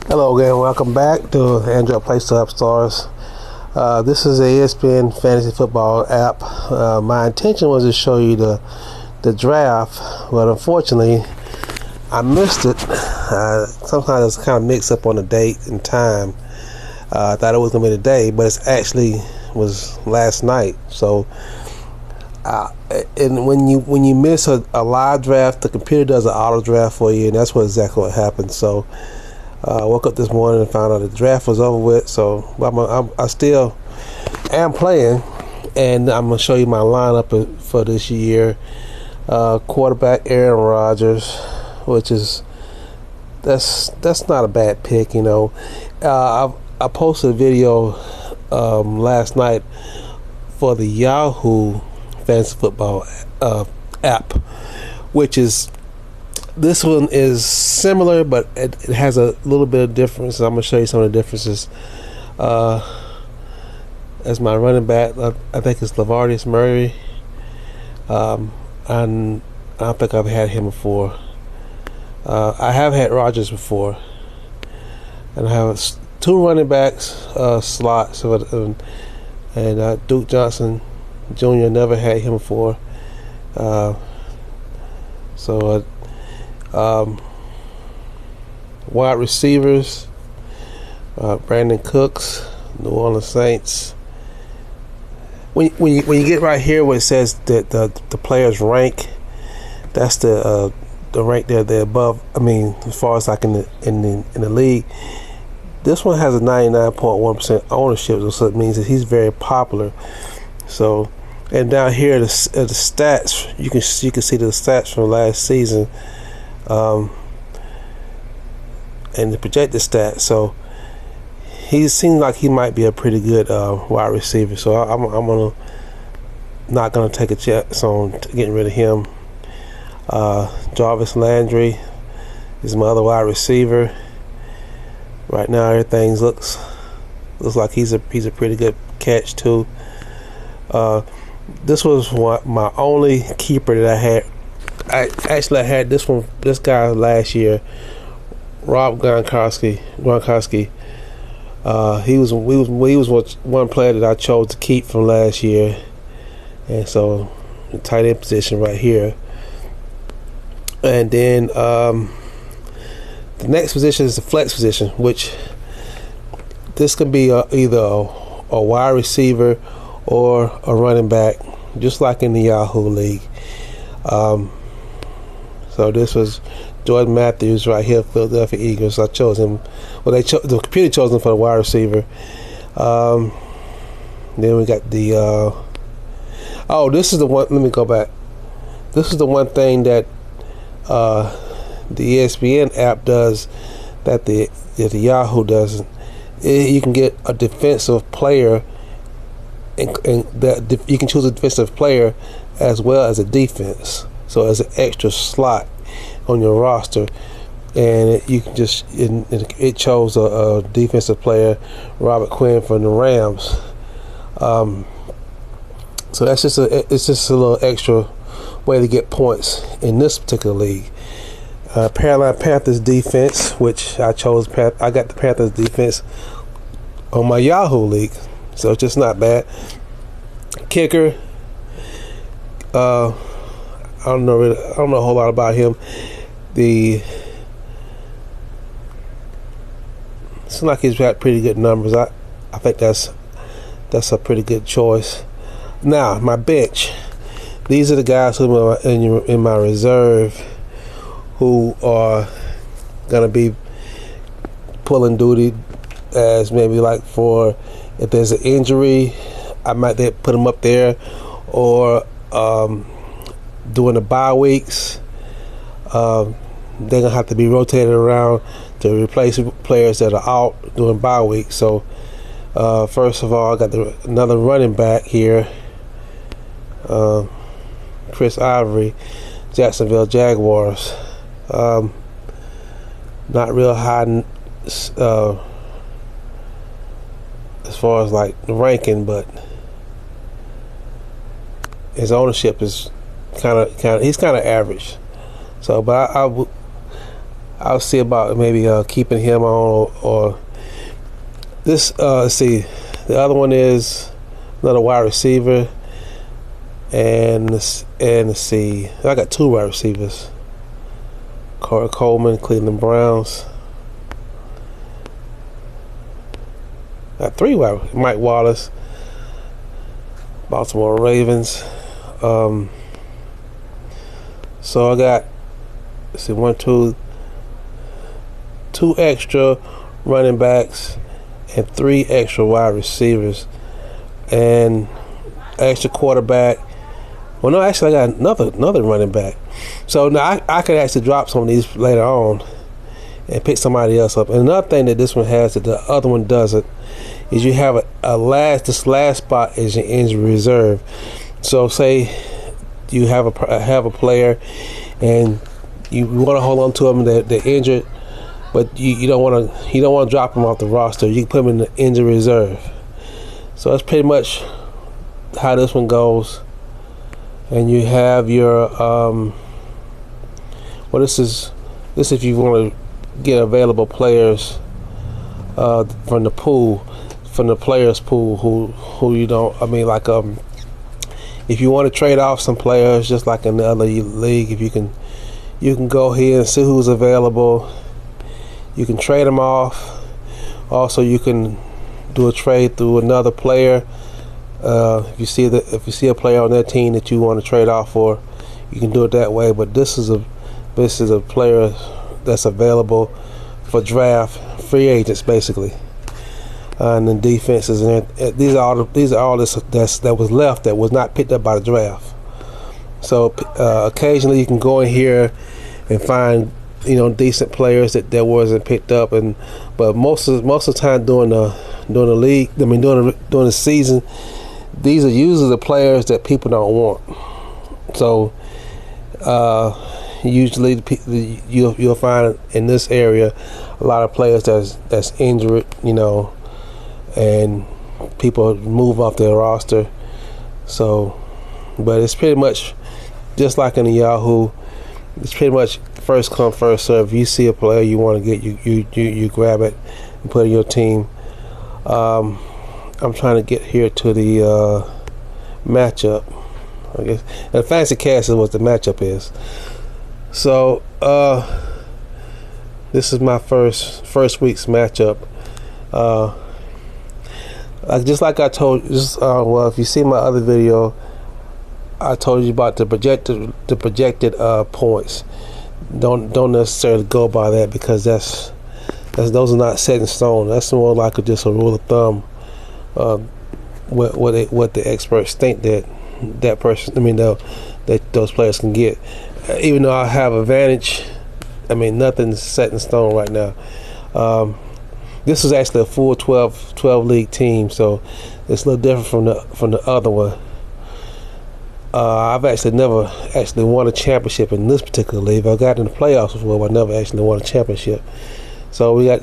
Hello again, welcome back to Android Play Store App Stars. This is a ESPN fantasy football app. My intention was to show you the draft, but unfortunately I missed it. Sometimes it's kind of mixed up on the date and time. I thought it was going to be today, but it actually was last night. So and when you miss a live draft, the computer does an auto draft for you, and that's exactly what happened. So I woke up this morning and found out the draft was over with. So I still am playing, and I'm gonna show you my lineup for this year. Quarterback Aaron Rodgers, which is that's not a bad pick, you know. I posted a video last night for the Yahoo fantasy football app, which is. This one is similar, but it has a little bit of difference. I'm going to show you some of the differences. As my running back, I think it's Latavius Murray. And I don't think I've had him before. I have had Rodgers before. And I have two running backs slots. And Duke Johnson Jr. never had him before. Wide receivers, Brandon Cooks, New Orleans Saints. When you get right here where it says that the players rank, that's the rank they're above. I mean, as far as like in the league, this one has a 99.1% ownership, so it means that he's very popular. So, and down here the stats, you can see the stats from last season. And the projected stats, so he seems like he might be a pretty good wide receiver. So I'm not gonna take a chance on getting rid of him. Jarvis Landry is my other wide receiver. Right now, everything looks like he's a pretty good catch too. This was my only keeper that I had. I had this guy last year, Rob Gronkowski. He was one player that I chose to keep from last year, and so the tight end position right here. And then the next position is the flex position, which this can be either a wide receiver or a running back, just like in the Yahoo League. So this was Jordan Matthews right here, Philadelphia Eagles. I chose him. Well, the computer chose him for the wide receiver. Then we got the. This is the one. Let me go back. This is the one thing that the ESPN app does that the Yahoo doesn't. You can get a defensive player, and that you can choose a defensive player as well as a defense. So as an extra slot on your roster, and you can just it chose a defensive player, Robert Quinn from the Rams. So it's just a little extra way to get points in this particular league. Carolina Panthers defense, which I chose. I got the Panthers defense on my Yahoo league, so it's just not bad. Kicker. I don't know a whole lot about him. It's like he's got pretty good numbers. I think that's a pretty good choice. Now my bench. These are the guys who are in my reserve, who are gonna be pulling duty as maybe like for if there's an injury, I might put them up there, or during the bye weeks, they're gonna have to be rotated around to replace players that are out during bye week. So first of all, I got another running back here, Chris Ivory, Jacksonville Jaguars. Not real high as far as like the ranking, but his ownership is kind of he's kind of average. So, but I'll see about maybe keeping him on, or this. Let's see, the other one is another wide receiver, and let's see, I got 2 wide receivers. Corey Coleman, Cleveland Browns. Got 3 wide. Mike Wallace, Baltimore Ravens. So I got, let's see, 2 extra running backs and 3 extra wide receivers and extra quarterback. Well, no, actually I got another running back. So now I could actually drop some of these later on and pick somebody else up. And another thing that this one has that the other one doesn't is you have this last spot is your injury reserve. So say you have a player and you want to hold on to them, they're injured, but you don't want to drop them off the roster. You can put them in the injury reserve. So that's pretty much how this one goes. And you have your this is if you want to get available players from the players pool who you don't. I mean, like if you want to trade off some players, just like in the other league, if you can go here and see who's available. You can trade them off. Also, you can do a trade through another player. If you see a player on that team that you want to trade off for, you can do it that way. But this is a player that's available for draft, free agents basically, and then defenses, and these are all that was left that was not picked up by the draft. So occasionally you can go in here and find decent players that wasn't picked up, but most of the time during the league, during the season, these are usually the players that people don't want. So usually you'll find in this area a lot of players that's injured, and people move off their roster. So, but it's pretty much just like in the Yahoo. It's pretty much first come, first serve. If you see a player you want to get, you grab it and put it in your team. I'm trying to get here to the matchup, I guess. And Fantasy Cast is what the matchup is. So this is my first week's matchup. Just like I told you, if you see my other video, I told you about the projected points. Don't necessarily go by that, because those are not set in stone. That's more like just a rule of thumb. What the experts think that person, that those players can get. Even though I have advantage, nothing's set in stone right now. This is actually a full 12 league team, so it's a little different from the other one. I've actually never won a championship in this particular league. I got in the playoffs before, but I never actually won a championship. So we got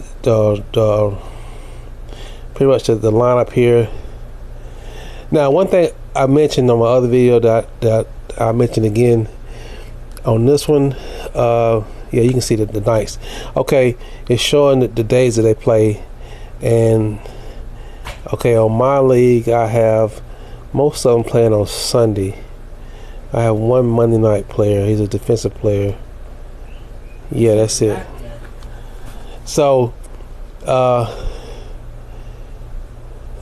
pretty much the lineup here. Now, one thing I mentioned on my other video that I mentioned again on this one, you can see the nights. Okay, it's showing the days that they play, and okay, on my league I have most of them playing on Sunday. I have one Monday night player. He's a defensive player. Yeah, that's it. So,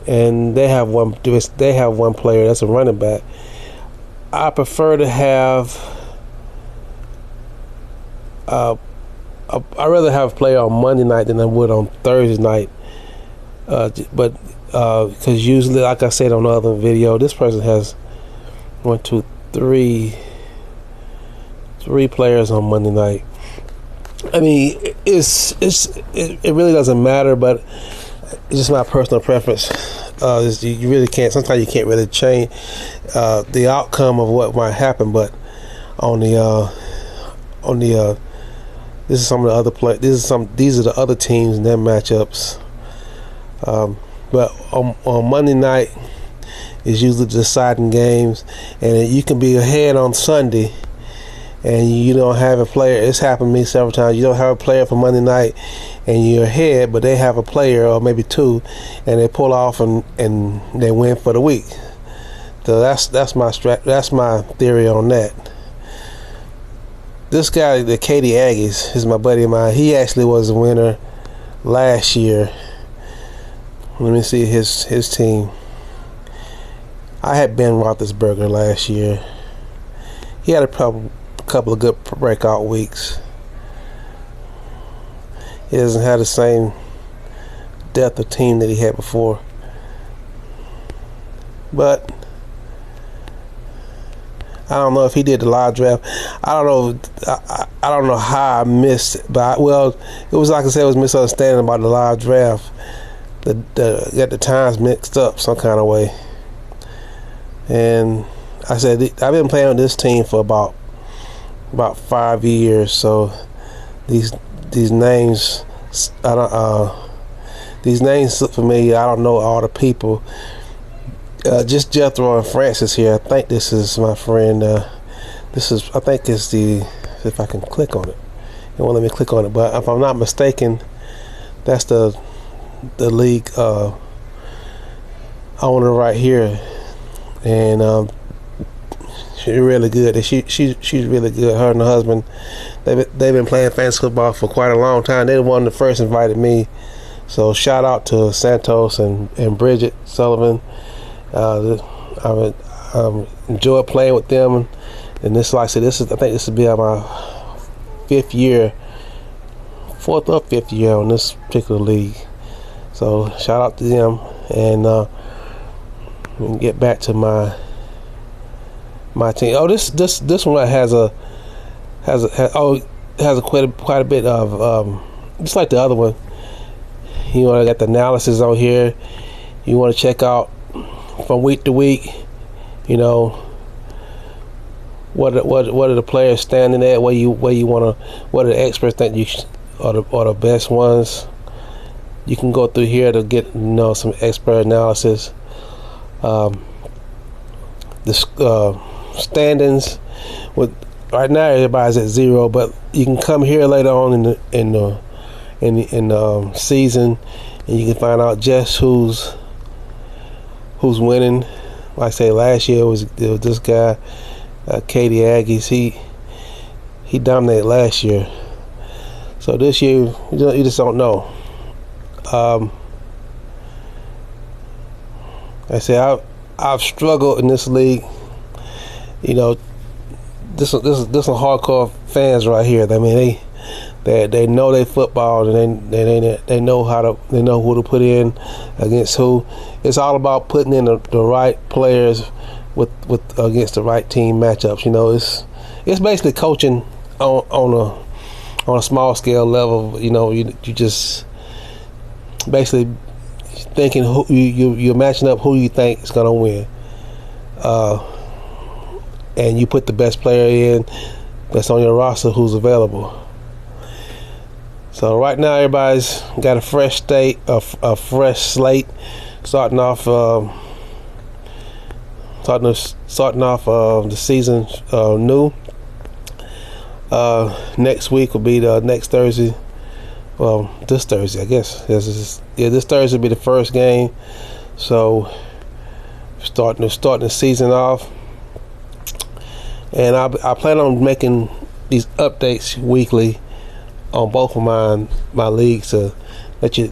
and they have one player that's a running back. I prefer to have. I'd rather have a player on Monday night than I would on Thursday night. But because usually, like I said on the other video, this person has 3 players on Monday night. It really doesn't matter, but it's just my personal preference. You really can't. Sometimes you can't really change the outcome of what might happen. But this is some of the other play. These are the other teams and their matchups. But on Monday night is usually deciding games, and you can be ahead on Sunday, and you don't have a player. It's happened to me several times. You don't have a player for Monday night, and you're ahead, but they have a player or maybe two, and they pull off and they win for the week. So that's my theory on that. This guy, the Katy Aggies, is my buddy of mine. He actually was a winner last year. Let me see his team. I had Ben Roethlisberger last year. He had a couple of good breakout weeks. He doesn't have the same depth of team that he had before. But I don't know if he did the live draft. I don't know how I missed it. But it was like I said, it was misunderstanding about the live draft. Got the times mixed up some kind of way. And I said I've been playing with this team for about 5 years. So these names, these names look familiar. I don't know all the people. Just Jethro and Francis here. I think this is my friend. I think it's if I can click on it. It won't let me click on it. But if I'm not mistaken, that's the league owner right here. And she's really good. She's really good. Her and her husband, they've been playing fantasy football for quite a long time. They're the one that first invited me. So shout out to Santos and Bridget Sullivan. I enjoy playing with them, and this, like I said, I think this will be my fourth or fifth year on this particular league. So shout out to them, and get back to my team. Oh, this one has quite a bit of just like the other one. I got the analysis on here. You want to check out from week to week, what are the players standing at? What are the experts think are the best ones? You can go through here to get some expert analysis. The standings right now everybody's at 0, but you can come here later on in the season, and you can find out just who's winning. Like I say, last year it was this guy, Katy Aggies. He dominated last year. So this year you just don't know. I say I've struggled in this league. This some hardcore fans right here. I mean, they know they football, and they know who to put in against who. It's all about putting in the right players with against the right team matchups. It's basically coaching on a small scale level. You just basically thinking who you're matching up who you think is gonna win, and you put the best player in that's on your roster who's available. So right now everybody's got a fresh slate, starting off the season new. Next week will be the next Thursday. Well, this Thursday, I guess. This Thursday will be the first game. So starting the season off, and I plan on making these updates weekly on both of my leagues to let you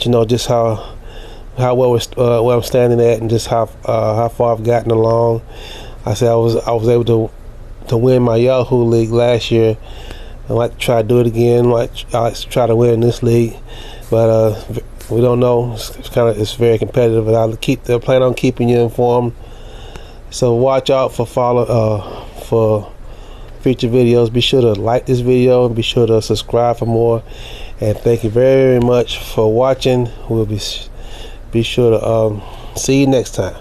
know just how well where I'm standing at, and just how far I've gotten along. I said I was able to win my Yahoo league last year. I'd like to try to do it again. I like to try to win this league, but we don't know. It's very competitive, and I plan on keeping you informed. So watch out for future videos. Be sure to like this video and be sure to subscribe for more. And thank you very much for watching. We'll be sure to see you next time.